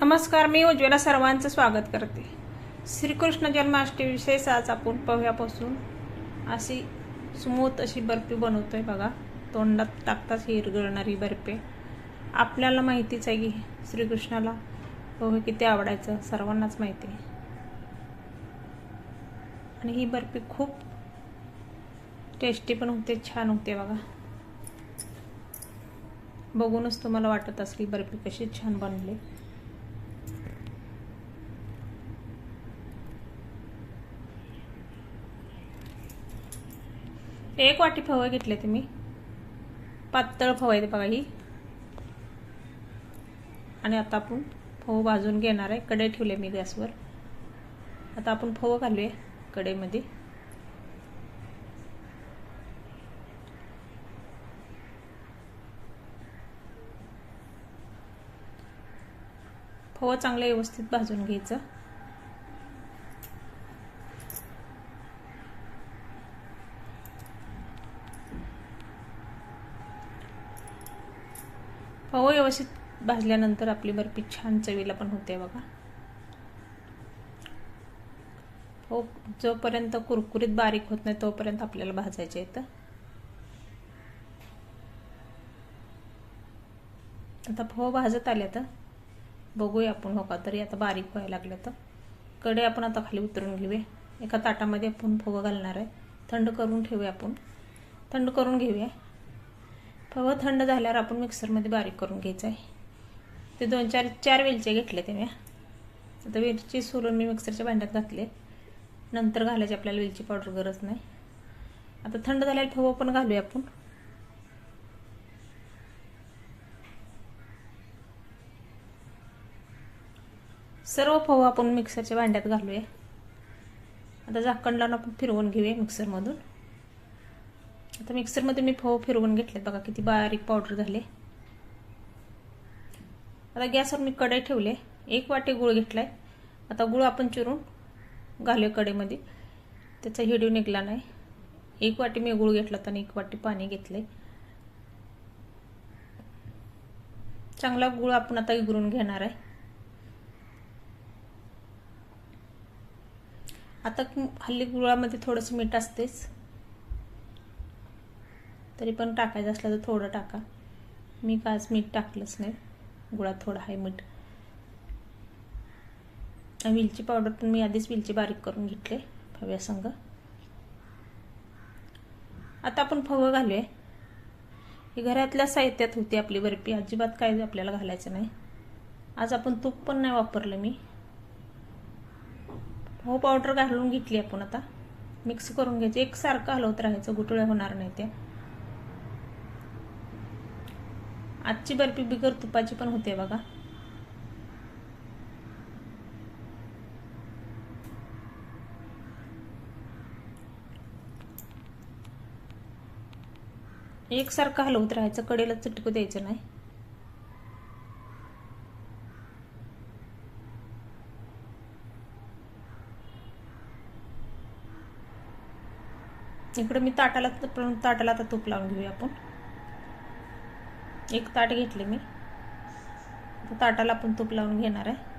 नमस्कार, मी उज्ज्वला सर्वांचं स्वागत करते. श्रीकृष्ण जन्माष्टमी विशेष आज आपण पोह्यापासून अशी स्मूथ अशी बर्फी बनवतोय बघा. तोंडात टाकताच हिरगळणारी बर्फी. आपल्याला माहितीच आहे की श्रीकृष्णाला पोहे किती आवडायचं, सर्वांनाच माहिती आहे. आणि ही बर्फी खूप टेस्टी पण होते, छान होते बघा. बघूनच तुम्हाला वाटत असेल बर्फी कशी छान बनली. एक वाटी फवे घेतले ते मी. पातळ फव आहे बघा ही. आणि आता आपण फव भाजून घेणार आहे. कढई ठेवले मी गॅसवर. आता आपण फव घालूया कढईमध्ये. फव चांगलं व्यवस्थित भाजून घ्यायचं. फव व्यवस्थित भाजल्यानंतर आपली बर्फी छान चवीला पण होते बघा. फव जोपर्यंत कुरकुरीत बारीक होत नाही तोपर्यंत आपल्याला भाजायचे आहेत. आता फव भाजत आले तर बघूया आपण. हो का, तरी आता बारीक व्हायला लागलं. तर कढई आपण आता खाली उतरून घेऊया. एका ताटामध्ये आपण फव घालणार आहे. थंड करून ठेवूया आपण. थंड करून घेऊया. फव थंड झाल्यावर आपण मिक्सरमध्ये बारीक करून घ्यायचं आहे. ते 2-4 वेलचे घेतले ते मी. आता वेलची सोलून मी मिक्सरच्या भांड्यात घातले. नंतर घालायची आपल्याला वेलची पावडर गरज नाही. आता थंड झाल्यावर फव पण घालूया आपण. सर्व फव आपण मिक्सरच्या भांड्यात घालूया. आता झाकण लावून आपण फिरवून घेऊया मिक्सरमधून. आता मिक्सरमध्ये मी फव फिरवून घेतलेत बघा, किती बारीक पावडर झाले. आता गॅसवर मी कढई ठेवले. 1 वाटी गूळ घेतलाय. आता गूळ आपण चिरून घालूया कढईमध्ये. त्याचा हिडीव निघला नाही. 1 वाटी मी गूळ घेतला आणि 1 वाटी पाणी घेतले. चांगला गूळ आपण आता इगरून घेणार आहे. आता हल्ली गुळामध्ये थोडंसं मीठ असतेच, तरी पण टाकायचं असलं तर थोडं टाका. मी काच मीठ टाकलंच नाही. गुळात थोडं आहे मीठ. वेलची पावडर पण मी आधीच वेलची बारीक करून घेतले फव्यासंग. आता आपण फव घालूया. ही घरातल्या साहित्यात होती आपली बर्फी. अजिबात काय आपल्याला घालायचं नाही. आज आपण तूप पण नाही वापरलं मी. फव पावडर घालून घेतली आपण. आता मिक्स करून घ्यायचं. एकसारखं हलवत राहायचं, गुठळ्या होणार नाही त्या. आजची बर्फी बिगर तुपाची पण होते बघा. एकसारखं हलवत राहायचं, कडेला चटकू द्यायचं नाही. इकडे मी ताटाला आता तूप लावून घेऊया आपण. 1 ताट घेतले मी. ताटाला आपण तूप लावून घेणार आहे.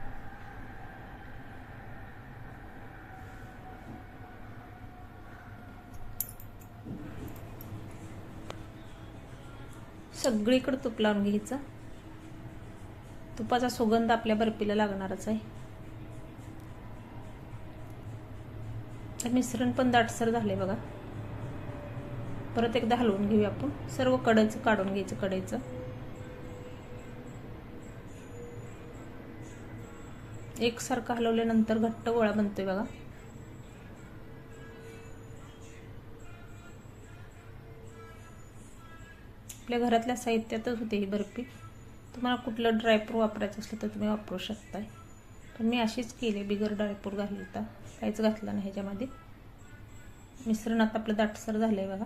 सगळीकडे तूप लावून घ्यायचं. तुपाचा सुगंध आपल्या बर्फीला लागणारच आहे. मिश्रण पण दाटसर झाले बघा. परत एकदा हलवून घेऊया आपण. सर्व कढईचं काढून घ्यायचं. कढईचं एकसारखं हलवल्यानंतर घट्ट गोळा बनतोय बघा. आपल्या घरातल्या साहित्यातच होते ही बर्फी. तुम्हाला कुठलं ड्रायफ्रूट वापरायचं असलं तर तुम्ही वापरू शकताय. पण मी अशीच केली, बिगर ड्रायफ्रूट घातली तर काहीच घातलं नाही ह्याच्यामध्ये. मिश्रण आता आपलं दाटसर झालंय बघा.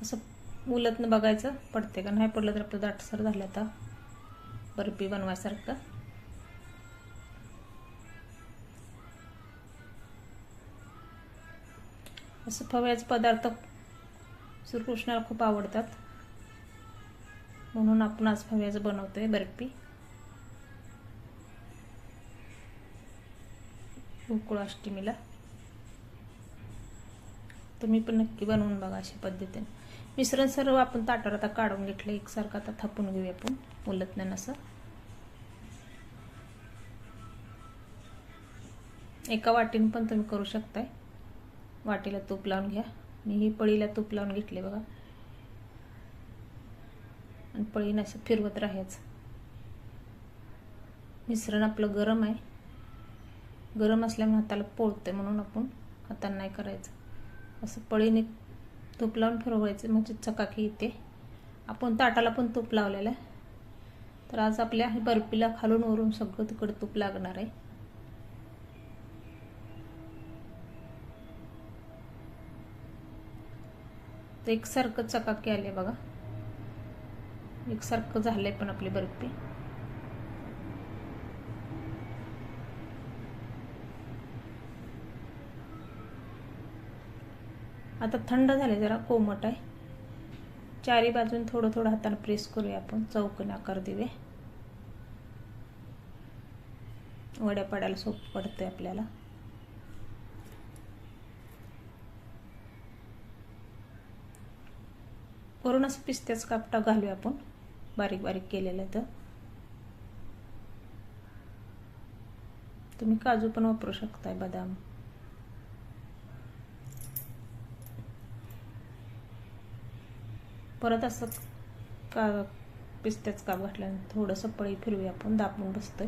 असं उलटनं बघायचं पडते का नाही. पडलं तर आपलं दाटसर झालं आता बर्फी बनवायसारखं. असं फव्याचे पदार्थ श्रीकृष्णाला खूप आवडतात. म्हणून आपण आज फव्याचं बनवतोय बर्फी. गोकुळाष्टमीला तुम्ही पण नक्की बनवून बघा अशा पद्धतीने. मिश्रण सर्व आपण ताटावर आता काढून घेतलं एकसारखं. आता थापून घेऊया आपण उलटण्यानं असं. एका वाटीने पण तुम्ही करू शकताय. वाटीला तूप लावून घ्या. मी ही पळीला तूप लावून घेतले बघा. आणि पळीनं असं फिरवत राहायचं. मिश्रण आपलं गरम आहे. गरम असल्यामुळे हाताला पोळते म्हणून आपण हाताने नाही करायचं. असं पळीने तूप लावून फिरवायचं म्हणजे चकाकी येते. आपण ताटाला पण तूप लावलेलं आहे. तर आज आपल्या बर्फीला खालून वरून सगळं तिकडे तूप लागणार आहे. तर एकसारखं चकाकी आले बघा. एकसारखं झालंय पण आपली बर्फी. आता थंड झाले, जरा कोमट आहे. चारी बाजून थोडं थोडं हाताने प्रेस करूया आपण. चौकोनी आकार देऊया. वड्या पाडायला सोपं पडतंय आपल्याला. वरून असं पिस्त्याच कापटा घालूया आपण बारीक बारीक केलेलं. तर तुम्ही काजू पण वापरू शकताय, बदाम. परत असं पिस्त्याच काप घातल्यानंतर थोडंसं पळी फिरवूया आपण. दाबून बसतोय.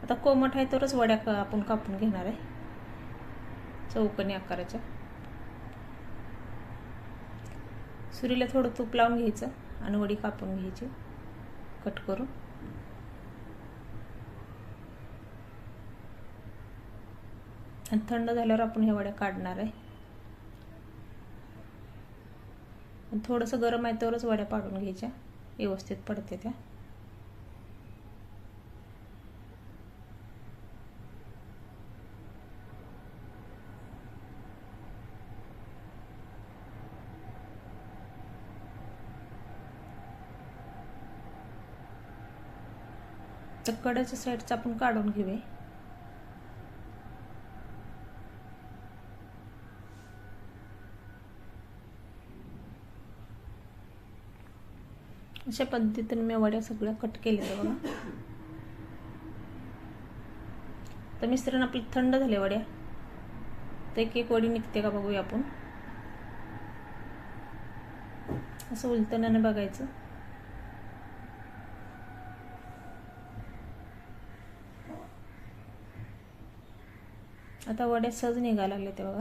आता कोमट आहे तरच वड्या आपण कापून घेणार आहे चौकोनी आकाराच्या. सुरीला थोडं तूप लावून घ्यायचं आणि वडी कापून घ्यायची कट करून. आणि थंड झाल्यावर आपण ह्या वड्या काढणार आहे. थोडंसं गरम आहे तरच वड्या पाडून घ्यायच्या, व्यवस्थित पडते त्या. तर कड्याच्या साईडचं आपण काढून घेऊया. अशा पद्धतीने मी वड्या सगळ्या कट केल्या बघा. तर मिश्रण आपलं थंड झाले वड्या. तर एक एक वडी निघते का बघूया आपण. असं उलटण्याने बघायचं. आता वड्या सहज निघायला लागल्या ते बघा.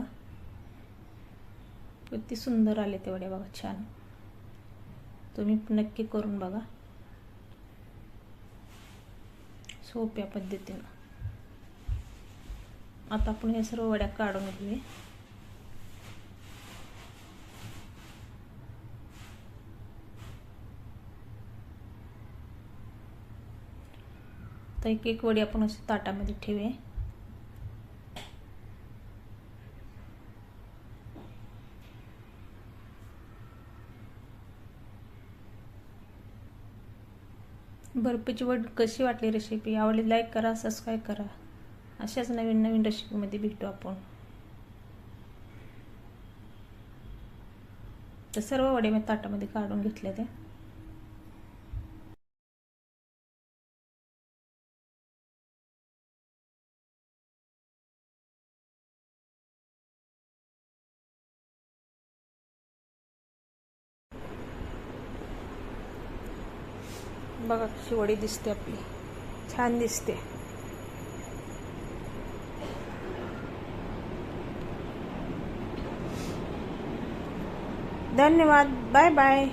किती सुंदर आले ते वड्या बघा, छान. तुम्ही नक्की करून बघा सोप्या पद्धतीने. आता आपण हे सर्व वड्या काढून घेऊया. तर एक एक वडी आपण अशी ताटामध्ये ठेवूया. बर्फीची वडी कशी वाटली रेसिपी? आवडली लाईक करा, सबस्क्राईब करा. अशाच नवीन नवीन रेसिपीमध्ये भेटू आपण. तर सर्व वडे मी ताटामध्ये काढून घेतले ते. बघा कशी वडी दिसते आपली, छान दिसते. धन्यवाद. Bye bye.